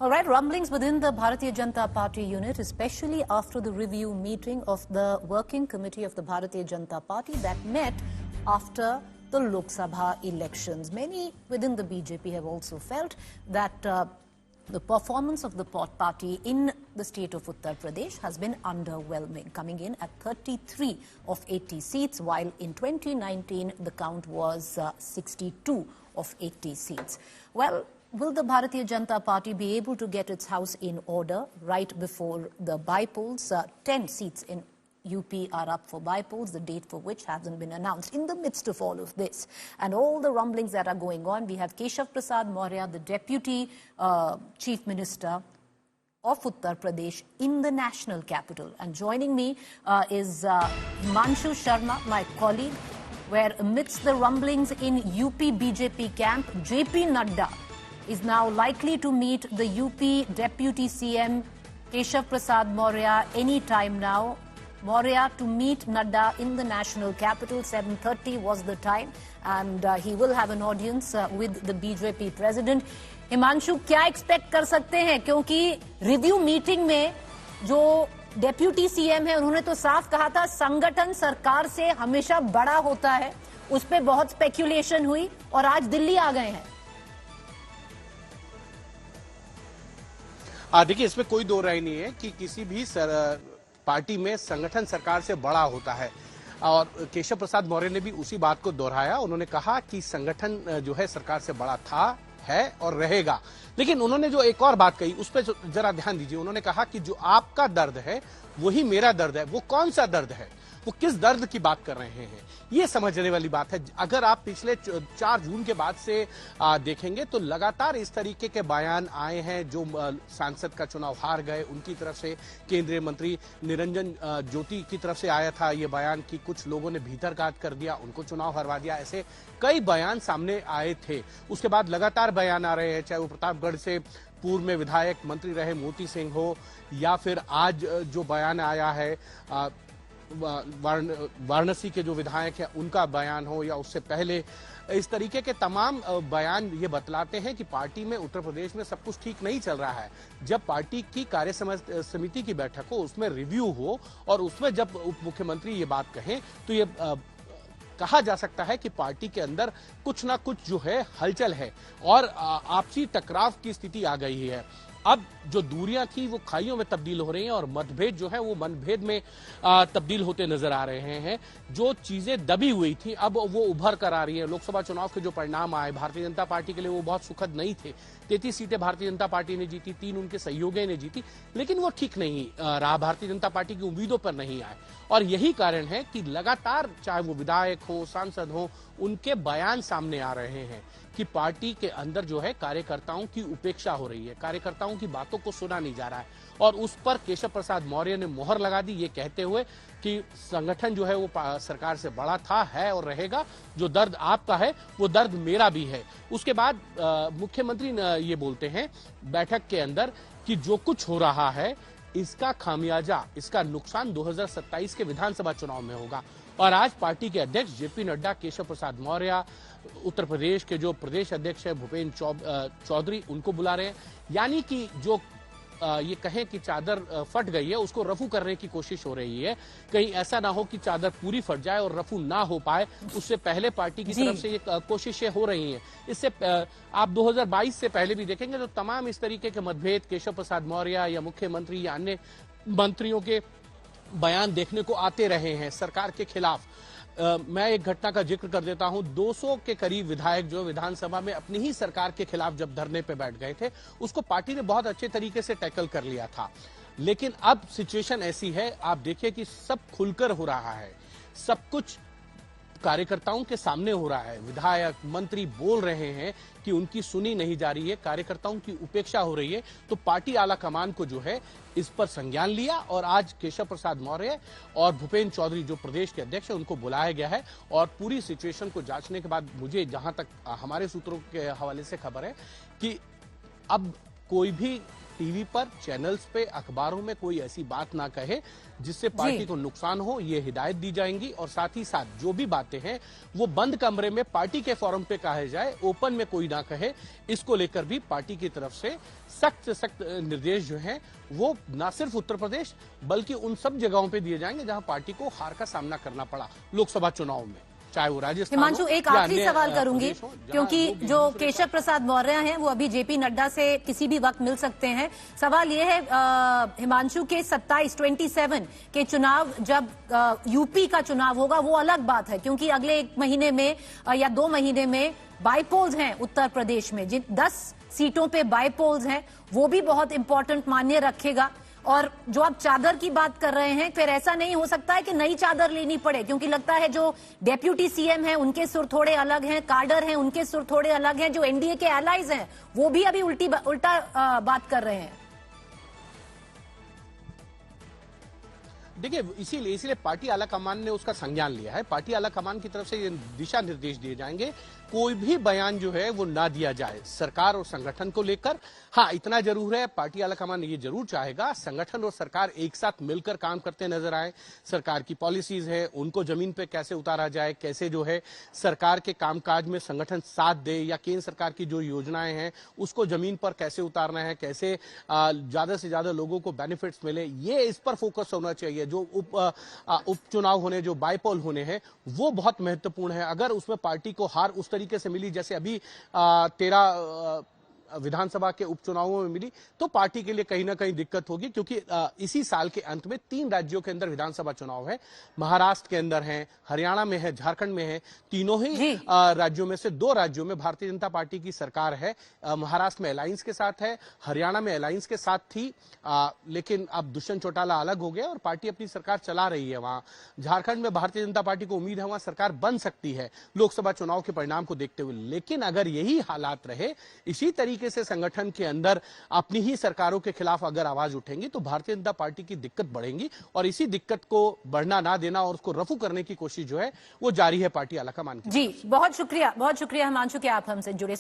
All right, rumblings within the Bharatiya Janata Party unit, especially after the review meeting of the working committee of the Bharatiya Janata Party that met after the Lok Sabha elections. Many within the BJP have also felt that the performance of the party in the state of Uttar Pradesh has been underwhelming, coming in at 33 of 80 seats, while in 2019 the count was 62 of 80 seats. Well, will the Bharatiya Janata Party be able to get its house in order right before the by-polls? 10 seats in UP are up for by-polls, the date for which hasn't been announced. In the midst of all of this and all the rumblings that are going on, we have Keshav Prasad Maurya, the Deputy Chief Minister of Uttar Pradesh, in the national capital. And joining me is Himanshu Sharma, my colleague, where amidst the rumblings in UP BJP camp, JP Nadda is now likely to meet the UP Deputy CM Keshav Prasad Maurya any time now. Maurya to meet Nadda in the national capital, 7:30 was the time, and he will have an audience with the BJP president. Himanshu, क्या expect कर सकते हैं, क्योंकि review meeting में जो deputy CM है उन्होंने तो साफ कहा था संगठन सरकार से हमेशा बड़ा होता है, उस पे बहुत स्पेक्यूलेशन हुई और आज दिल्ली आ गए हैं। देखिए, इसमें कोई दो राय नहीं है कि किसी भी पार्टी में संगठन सरकार से बड़ा होता है, और केशव प्रसाद मौर्य ने भी उसी बात को दोहराया। उन्होंने कहा कि संगठन जो है सरकार से बड़ा था, है और रहेगा। लेकिन उन्होंने जो एक और बात कही उस पर जरा ध्यान दीजिए। उन्होंने कहा कि जो आपका दर्द है वही मेरा दर्द है। वो कौन सा दर्द है, वो किस दर्द की बात कर रहे हैं, ये समझने वाली बात है। अगर आप पिछले 4 जून के बाद से देखेंगे तो लगातार इस तरीके के बयान आए हैं। जो सांसद का चुनाव हार गए उनकी तरफ से, केंद्रीय मंत्री निरंजन ज्योति की तरफ से आया था ये बयान कि कुछ लोगों ने भीतरघात कर दिया, उनको चुनाव हरवा दिया। ऐसे कई बयान सामने आए थे। उसके बाद लगातार बयान आ रहे हैं, चाहे वो प्रतापगढ़ से पूर्व में विधायक मंत्री रहे मोती सिंह हो, या फिर आज जो बयान आया है वाराणसी के जो विधायक है उनका बयान हो, या उससे पहले। इस तरीके के तमाम बयान ये बतलाते हैं कि पार्टी में उत्तर प्रदेश में सब कुछ ठीक नहीं चल रहा है। जब पार्टी की कार्य समिति की बैठक हो, उसमें रिव्यू हो और उसमें जब उप मुख्यमंत्री ये बात कहें तो ये कहा जा सकता है कि पार्टी के अंदर कुछ ना कुछ जो है हलचल है और आपसी टकराव की स्थिति आ गई है। अब जो दूरियां थी वो खाइयों में तब्दील हो रही हैं और मतभेद जो है वो मनभेद में तब्दील होते नजर आ रहे हैं। जो चीजें दबी हुई थी अब वो उभर कर आ रही है। लोकसभा चुनाव के जो परिणाम आए भारतीय जनता पार्टी के लिए वो बहुत सुखद नहीं थे। 33 सीटें भारतीय जनता पार्टी ने जीती, 3 उनके सहयोगी ने जीती, लेकिन वो ठीक नहीं रहा, भारतीय जनता पार्टी की उम्मीदों पर नहीं आए। और यही कारण है कि लगातार चाहे वो विधायक हो, सांसद हो, उनके बयान सामने आ रहे हैं कि पार्टी के अंदर जो है कार्यकर्ताओं की उपेक्षा हो रही है, कार्यकर्ताओं की बातों को सुना नहीं जा रहा है। और उस पर केशव प्रसाद मौर्य ने मोहर लगा दी, ये कहते हुए कि संगठन जो है वो सरकार से बड़ा था, है और रहेगा। जो दर्द आपका है वो दर्द मेरा भी है। उसके बाद मुख्यमंत्री ये बोलते हैं बैठक के अंदर कि जो कुछ हो रहा है इसका खामियाजा, इसका नुकसान 2027 के विधानसभा चुनाव में होगा। और आज पार्टी के अध्यक्ष जेपी नड्डा, केशव प्रसाद मौर्य, उत्तर प्रदेश के जो प्रदेश अध्यक्ष है भूपेंद्र चौधरी, उनको बुला रहे हैं। यानी कि जो ये कहें कि चादर फट गई है उसको रफू करने की कोशिश हो रही है। कहीं ऐसा ना हो कि चादर पूरी फट जाए और रफू ना हो पाए, उससे पहले पार्टी की तरफ से ये कोशिशें हो रही हैं। इससे आप 2022 से पहले भी देखेंगे तो तमाम इस तरीके के मतभेद केशव प्रसाद मौर्य या मुख्यमंत्री या अन्य मंत्रियों के बयान देखने को आते रहे हैं सरकार के खिलाफ। मैं एक घटना का जिक्र कर देता हूं। 200 के करीब विधायक जो विधानसभा में अपनी ही सरकार के खिलाफ जब धरने पे बैठ गए थे, उसको पार्टी ने बहुत अच्छे तरीके से टैकल कर लिया था। लेकिन अब सिचुएशन ऐसी है, आप देखिए कि सब खुलकर हो रहा है, सब कुछ कार्यकर्ताओं के सामने हो रहा है। विधायक मंत्री बोल रहे हैं कि उनकी सुनी नहीं जा रही है, कार्यकर्ताओं की उपेक्षा हो रही है। तो पार्टी आला कमान को जो है इस पर संज्ञान लिया और आज केशव प्रसाद मौर्य और भूपेंद्र चौधरी जो प्रदेश के अध्यक्ष हैं उनको बुलाया गया है। और पूरी सिचुएशन को जांचने के बाद मुझे जहां तक हमारे सूत्रों के हवाले से खबर है कि अब कोई भी टीवी पर, चैनल्स पे, अखबारों में कोई ऐसी बात ना कहे जिससे पार्टी को नुकसान हो, ये हिदायत दी जाएंगी। और साथ ही साथ जो भी बातें हैं वो बंद कमरे में पार्टी के फोरम पे कहे जाए, ओपन में कोई ना कहे। इसको लेकर भी पार्टी की तरफ से सख्त से सख्त निर्देश जो हैं वो न सिर्फ उत्तर प्रदेश बल्कि उन सब जगहों पे दिए जाएंगे जहां पार्टी को हार का सामना करना पड़ा लोकसभा चुनाव में, चाहे वो राजस्थान। हिमांशु, एक आखिरी सवाल करूंगी क्योंकि जो केशव प्रसाद मौर्य हैं वो अभी जेपी नड्डा से किसी भी वक्त मिल सकते हैं। सवाल ये है हिमांशु के 27 के चुनाव, जब यूपी का चुनाव होगा वो अलग बात है, क्योंकि अगले 1 महीने में या 2 महीने में बाईपोल्स हैं उत्तर प्रदेश में, जिन 10 सीटों पे बाईपोल्स हैं, वो भी बहुत इंपॉर्टेंट मायने रखेगा। और जो आप चादर की बात कर रहे हैं, फिर ऐसा नहीं हो सकता है कि नई चादर लेनी पड़े, क्योंकि लगता है जो डेप्यूटी सीएम हैं उनके सुर थोड़े अलग हैं, काडर हैं उनके सुर थोड़े अलग हैं, जो एनडीए के एलाइज हैं वो भी अभी उल्टा बात कर रहे हैं। देखिए, इसीलिए पार्टी आला कमान ने उसका संज्ञान लिया है। पार्टी आला कमान की तरफ से ये दिशा निर्देश दिए जाएंगे, कोई भी बयान जो है वो ना दिया जाए सरकार और संगठन को लेकर। हाँ, इतना जरूर है, पार्टी आला कमान ये जरूर चाहेगा संगठन और सरकार एक साथ मिलकर काम करते नजर आए। सरकार की पॉलिसीज है उनको जमीन पे कैसे उतारा जाए, कैसे जो है सरकार के कामकाज में संगठन साथ दे, या केंद्र सरकार की जो योजनाएं हैं उसको जमीन पर कैसे उतारना है, कैसे ज्यादा से ज्यादा लोगों को बेनिफिट्स मिले, ये इस पर फोकस होना चाहिए। जो उपचुनाव होने, जो बाईपोल होने हैं, वो बहुत महत्वपूर्ण है। अगर उसमें पार्टी को हार उस तरीके से मिली जैसे अभी 13 विधानसभा के उपचुनावों में मिली, तो पार्टी के लिए कहीं ना कहीं दिक्कत होगी, क्योंकि इसी साल के अंत में 3 राज्यों के अंदर विधानसभा चुनाव है। महाराष्ट्र के अंदर है, हरियाणा में है, झारखंड में है। तीनों ही राज्यों में से 2 राज्यों में भारतीय जनता पार्टी की सरकार है। महाराष्ट्र में अलायंस के साथ है, हरियाणा में अलायंस के साथ थी, लेकिन अब दुष्यंत चौटाला अलग हो गया और पार्टी अपनी सरकार चला रही है वहां। झारखंड में भारतीय जनता पार्टी को उम्मीद है वहां सरकार बन सकती है लोकसभा चुनाव के परिणाम को देखते हुए। लेकिन अगर यही हालात रहे, इसी तरीके से संगठन के अंदर अपनी ही सरकारों के खिलाफ अगर आवाज उठेंगी, तो भारतीय जनता पार्टी की दिक्कत बढ़ेगी। और इसी दिक्कत को बढ़ना ना देना और उसको रफू करने की कोशिश जो है वो जारी है पार्टी आलाकमान की। जी, बहुत शुक्रिया हिमांशु कि आप हमसे जुड़े।